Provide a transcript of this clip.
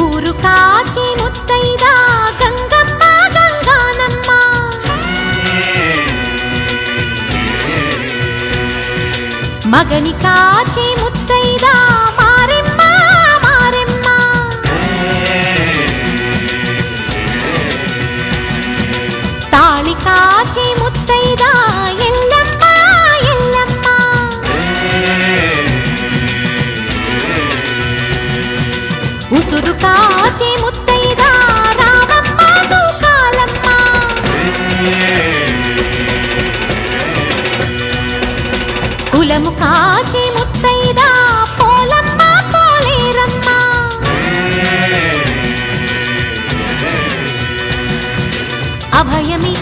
ఊరు కాచి ముత్తైదా గంగమ్మ గంగానమ్మ మగని కాచి ముత్తైదా మారెమ్మ మారెమ్మ తాళి కాచి ముత్తైదా ఎల్లమ్మ ఎల్లమ్మ ఉసురు కాచి ముత్తైదా రామమ్మ దూకాలమ్మ కులము కాచి ముత్తైదా పోలమ్మ పోలేరమ్మ అభయమి